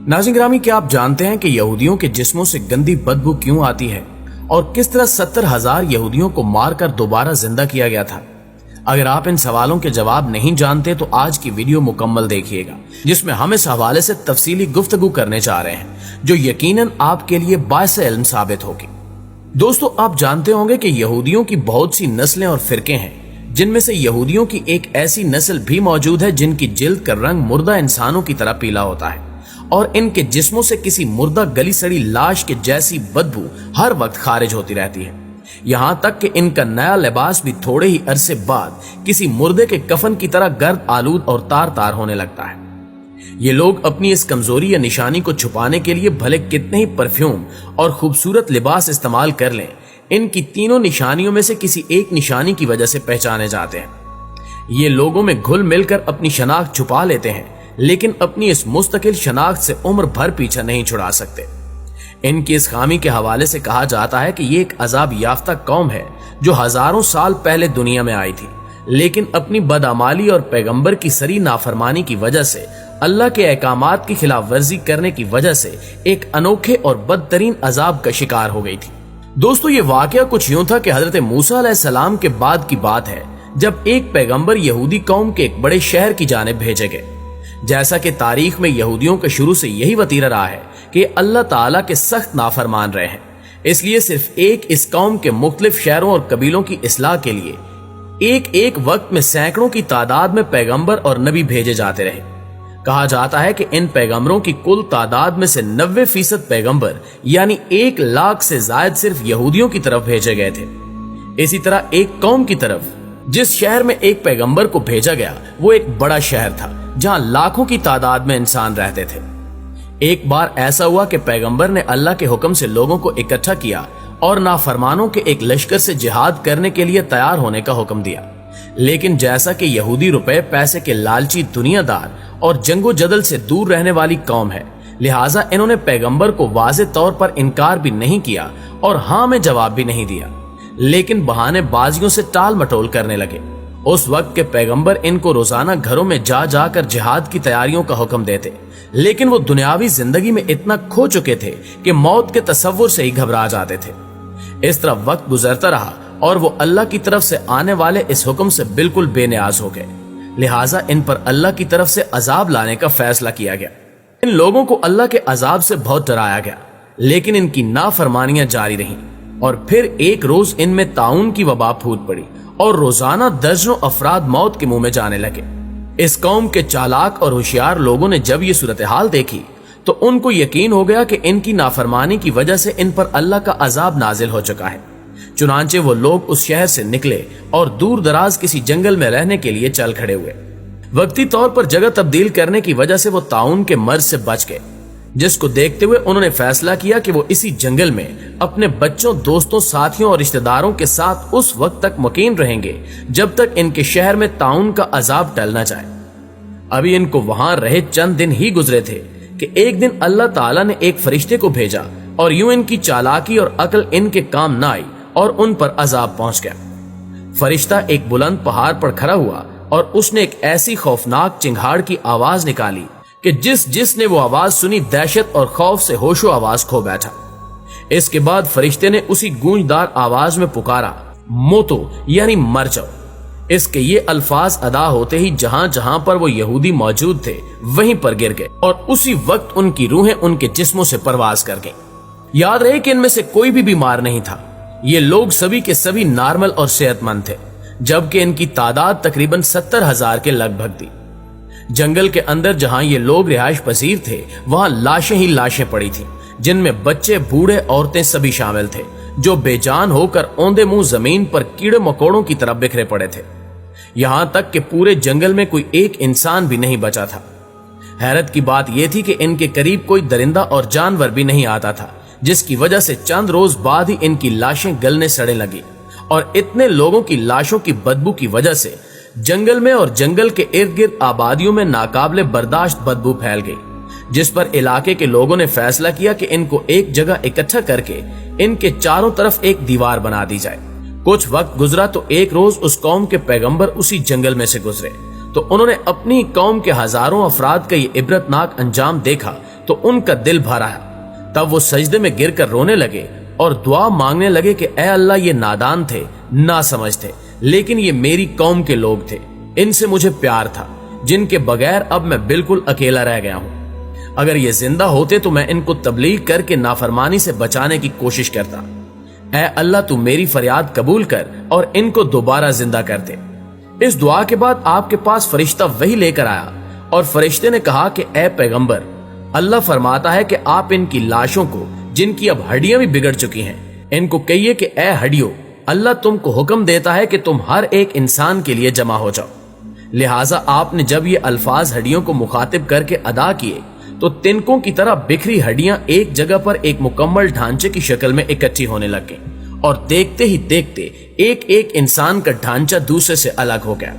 नाज़रीन गिरामी, क्या आप जानते हैं कि यहूदियों के जिस्मों से गंदी बदबू क्यों आती है और किस तरह 70,000 यहूदियों को मारकर दोबारा जिंदा किया गया था? अगर आप इन सवालों के जवाब नहीं जानते तो आज की वीडियो मुकम्मल देखिएगा, जिसमें हम इस हवाले से तफसीली गुफ्तगू करने जा रहे हैं जो यकीनन आपके लिए बाइस इल्म साबित होगी। दोस्तों, आप जानते होंगे कि यहूदियों की बहुत सी नस्लें और फिरके हैं, जिनमें से यहूदियों की एक ऐसी नस्ल भी मौजूद है जिनकी जिल्द का रंग मुर्दा इंसानों की तरह पीला होता है और इनके जिस्मों से किसी मुर्दा गली सड़ी लाश के जैसी बदबू हर वक्त खारिज होती रहती है। यहां तक कि इनका नया लिबास भी थोड़े ही अरसे बाद किसी मुर्दे के कफन की तरह गर्द आलूद और तार तार होने लगता है। ये लोग अपनी इस कमजोरी या निशानी को छुपाने के लिए भले कितने ही परफ्यूम और खूबसूरत लिबास इस्तेमाल कर लें, इनकी तीनों निशानियों में से किसी एक निशानी की वजह से पहचाने जाते हैं। ये लोगों में घुल मिलकर अपनी शनाख्त छुपा लेते हैं, लेकिन अपनी इस मुस्तकिल शनाख्त से उम्र भर पीछा नहीं छुड़ा सकते। इनकी इस खामी के हवाले से कहा जाता है कि ये एक अजाब याफ्ता कौम है जो हजारों साल पहले दुनिया में आई थी, लेकिन अपनी बदअमाली और पैगंबर की सरी नाफरमानी की वजह से, अल्लाह के अहकामात की खिलाफ वर्जी करने की वजह से एक अनोखे और बदतरीन अजाब का शिकार हो गई थी। दोस्तों, ये वाकया कुछ यूं था कि हजरत मूसा अलैहिस्सलाम के बाद की बात है, जब एक पैगंबर यहूदी कौम के एक बड़े शहर की जानिब भेजे गए। जैसा कि तारीख में यहूदियों का शुरू से यही वतीरा रहा है कि अल्लाह ताला के सख्त नाफरमान रहे हैं, इसलिए सिर्फ एक इस कौम के मुख्तलिफ शहरों और कबीलों की इस्लाह के लिए एक एक वक्त में सैकड़ों की तादाद में पैगंबर और नबी भेजे जाते रहे। कहा जाता है कि इन पैगंबरों की कुल तादाद में से 90% पैगंबर यानी 1 लाख से जायद सिर्फ यहूदियों की तरफ भेजे गए थे। इसी तरह एक कौम की तरफ जिस शहर में एक पैगंबर को भेजा गया वो एक बड़ा शहर था जहां लाखों की तादाद में इंसान रहते थे। एक बार ऐसा हुआ कि पैगंबर ने अल्लाह के हुक्म से लोगों को इकट्ठा किया और नाफरमानों के एक लश्कर से जिहाद करने के लिए तैयार होने का हुक्म दिया। लेकिन जैसा कि यहूदी रुपए पैसे के लालची दुनियादार और जंगो जदल से दूर रहने वाली कौम है, लिहाजा इन्होंने पैगंबर को वाज़े तौर पर इनकार भी नहीं किया और हाँ में जवाब भी नहीं दिया, लेकिन बहाने बाजियों से टाल मटोल करने लगे। उस वक्त के पैगंबर इनको रोजाना घरों में जा जाकर जिहाद की तैयारियों का हुक्म देते, लेकिन वो दुनियावी जिंदगी में इतना खो चुके थे कि मौत के तसव्वुर से ही घबरा जाते थे। इस तरह वक्त गुजरता रहा और वो अल्लाह की तरफ से आने वाले इस हुक्म से बिल्कुल बेनियाज हो गए। लिहाजा इन पर अल्लाह की तरफ से अजाब लाने का फैसला किया गया। इन लोगों को अल्लाह के अजाब से बहुत डराया गया, लेकिन इनकी नाफरमानियां जारी रहीं और फिर एक रोज इनमें ताउन की वबा फूट पड़ी और रोजाना दर्जनों अफराद मौत के मुंह में जाने लगे। इस कौम के चालाक और होशियार लोगों ने जब ये सूरत हाल देखी तो उनको यकीन हो गया कि इनकी नाफरमानी की वजह से इन पर अल्लाह का अजाब नाजिल हो चुका है। चुनांचे वो लोग उस शहर से निकले और दूर दराज किसी जंगल में रहने के लिए चल खड़े हुए। वक्ती तौर पर जगह तब्दील करने की वजह से वो ताउन के मर्ज से बच गए, जिसको देखते हुए उन्होंने फैसला किया कि वो इसी जंगल में अपने बच्चों, दोस्तों, साथियों और रिश्तेदारों के साथ उस वक्त तक मुकीम रहेंगे जब तक इनके शहर में ताउन का अजाब टल न जाए। अभी इनको वहां रहे चंद दिन ही गुजरे थे कि एक दिन अल्लाह ताला ने एक फरिश्ते को भेजा और यूं इनकी चालाकी और अक्ल इनके काम न आई और उन पर अजाब पहुंच गया। फरिश्ता एक बुलंद पहाड़ पर खड़ा हुआ और उसने एक ऐसी खौफनाक चिंगाड़ की आवाज निकाली कि जिसने वो आवाज सुनी दहशत और खौफ से होशो आवाज खो बैठा। इसके बाद फरिश्ते ने उसी गूंजदार आवाज में पुकारा, मोतो यानी मर जाओ। इसके ये अल्फाज अदा होते ही जहां जहां पर वो यहूदी मौजूद थे वहीं पर गिर गए और उसी वक्त उनकी रूहें उनके जिस्मों से परवाज कर गईं। याद रहे कि इनमें से कोई भी बीमार नहीं था। ये लोग सभी के सभी नॉर्मल और सेहतमंद थे, जबकि इनकी तादाद तकरीबन 70,000 के लगभग थी। जंगल के अंदर जहां ये लोग रिहाइश पजीर थे वहां लाशें ही लाशें पड़ी थी, जिनमें बच्चे, बूढ़े, औरतें सभी शामिल थे, जो बेजान होकर औंधे मुंह जमीन पर कीड़े मकोड़ों की तरह बिखरे पड़े थे। यहां तक कि पूरे जंगल में कोई एक इंसान भी नहीं बचा था। हैरत की बात यह थी कि इनके करीब कोई दरिंदा और जानवर भी नहीं आता था, जिसकी वजह से चंद रोज बाद ही इनकी लाशें गलने सड़ने लगी और इतने लोगों की लाशों की बदबू की वजह से जंगल में और जंगल के इर्द गिर्द आबादियों में नाकाबिले बर्दाश्त बदबू फैल गई, जिस पर इलाके के लोगों ने फैसला किया कि इनको एक जगह इकट्ठा करके इनके चारों तरफ एक दीवार बना दी जाए। कुछ वक्त गुजरा तो एक रोज उस कौम के पैगंबर उसी जंगल में से गुजरे تو انہوں نے اپنی قوم کے ہزاروں افراد کا یہ عبرتناک انجام دیکھا تو ان کا دل بھر آیا۔ تب وہ سجدے میں گر کر رونے لگے اور دعا مانگنے لگے کہ اے اللہ، یہ نادان تھے، نہ سمجھ تھے، لیکن یہ میری قوم کے لوگ تھے، ان سے مجھے پیار تھا، جن کے بغیر اب میں بالکل اکیلا رہ گیا ہوں۔ اگر یہ زندہ ہوتے تو میں ان کو تبلیغ کر کے نافرمانی سے بچانے کی کوشش کرتا۔ اے اللہ، تو میری فریاد قبول کر اور ان کو دوبارہ زندہ کر دے۔ اس دعا کے بعد آپ کے پاس فرشتہ وحی لے کر آیا اور فرشتے نے کہا کہ اے پیغمبر، اللہ فرماتا ہے کہ آپ ان کی لاشوں کو، جن کی اب ہڈیاں بھی بگڑ چکی ہیں، ان کو کہیے کہ اے ہڈیوں، اللہ تم کو حکم دیتا ہے کہ تم ہر ایک انسان کے لیے جمع ہو جاؤ۔ لہٰذا آپ نے جب یہ الفاظ ہڈیوں کو مخاطب کر کے ادا کیے تو تنکوں کی طرح بکھری ہڈیاں ایک جگہ پر ایک مکمل ڈھانچے کی شکل میں اکٹھی ہونے لگ گئیں، اور دیکھتے ہی دیکھتے ایک ایک انسان کا ڈھانچہ دوسرے سے الگ ہو گیا۔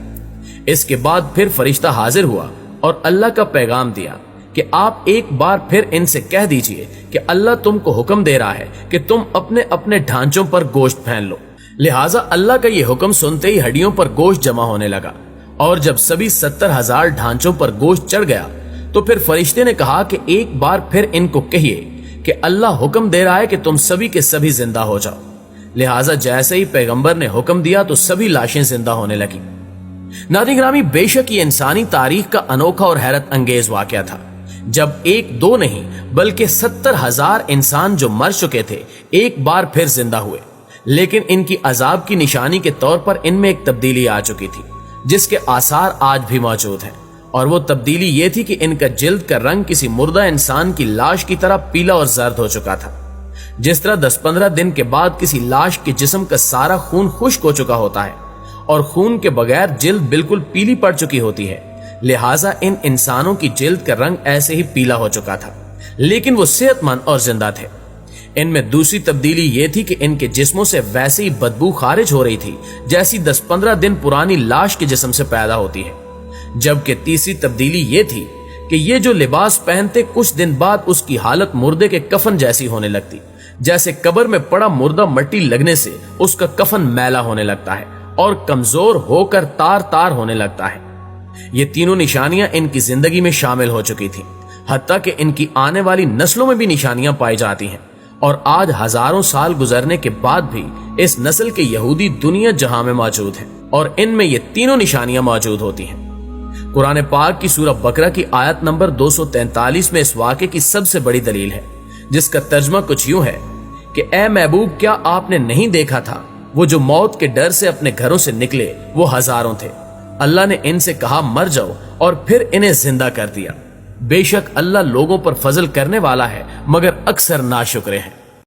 اس کے بعد پھر فرشتہ حاضر ہوا اور اللہ کا پیغام دیا کہ آپ ایک بار پھر ان سے کہہ دیجئے کہ اللہ تم کو حکم دے رہا ہے کہ تم اپنے اپنے ڈھانچوں پر گوشت پھین لو۔ لہٰذا اللہ کا یہ حکم سنتے ہی ہڈیوں پر گوشت جمع ہونے لگا، اور جب سبھی 70,000 ڈھانچوں پر گوشت چڑھ گیا تو پھر فرشتے نے کہا کہ ایک بار پھر ان کو کہیے کہ اللہ حکم دے رہا ہے کہ تم سبھی کے سبھی زندہ ہو جاؤ۔ لہٰذا جیسے ہی پیغمبر نے حکم دیا تو سبھی لاشیں زندہ ہونے لگیں۔ ناظرین گرامی، بے شک یہ انسانی تاریخ کا انوکھا اور حیرت انگیز واقعہ تھا، جب ایک دو نہیں بلکہ 70,000 انسان جو مر چکے تھے ایک بار پھر زندہ ہوئے۔ لیکن ان کی عذاب کی نشانی کے طور پر ان میں ایک تبدیلی آ چکی تھی، جس کے آثار آج بھی موجود ہیں، اور وہ تبدیلی یہ تھی کہ ان کا جلد کا رنگ کسی مردہ انسان کی لاش کی طرح پیلا اور زرد ہو چکا تھا۔ جس طرح 10-15 دن کے بعد کسی لاش کے جسم کا سارا خون خشک ہو چکا ہوتا ہے اور خون کے بغیر جلد بالکل پیلی پڑ چکی ہوتی ہے، لہٰذا ان انسانوں کی جلد کا رنگ ایسے ہی پیلا ہو چکا تھا، لیکن وہ صحت مند اور زندہ تھے۔ ان میں دوسری تبدیلی یہ تھی کہ ان کے جسموں سے ویسے ہی بدبو خارج ہو رہی تھی جیسی 10-15 دن پرانی لاش کے جسم سے پیدا ہوتی ہے۔ جبکہ تیسری تبدیلی یہ تھی کہ یہ جو لباس پہنتے کچھ دن بعد اس کی حالت مردے کے کفن جیسی ہونے لگتی، جیسے قبر میں پڑا مردہ مٹی لگنے سے اس کا کفن میلا ہونے لگتا ہے اور کمزور ہو کر تار تار ہونے لگتا ہے۔ یہ تینوں نشانیاں ان کی زندگی میں شامل ہو چکی تھیں، حتیٰ کہ ان کی آنے والی نسلوں میں بھی نشانیاں پائی جاتی ہیں، اور آج ہزاروں سال گزرنے کے بعد بھی اس نسل کے یہودی دنیا جہاں میں موجود ہیں، اور ان میں یہ تینوں نشانیاں موجود ہوتی ہیں۔ قرآن پاک کی سورہ بقرہ کی آیت نمبر 243 میں اس واقعے کی سب سے بڑی دلیل ہے، جس کا ترجمہ کچھ یوں ہے کہ اے محبوب، کیا آپ نے نہیں دیکھا تھا وہ جو موت کے ڈر سے اپنے گھروں سے نکلے وہ ہزاروں تھے، اللہ نے ان سے کہا مر جاؤ اور پھر انہیں زندہ کر دیا۔ بے شک اللہ لوگوں پر فضل کرنے والا ہے، مگر اکثر ناشکرے ہیں۔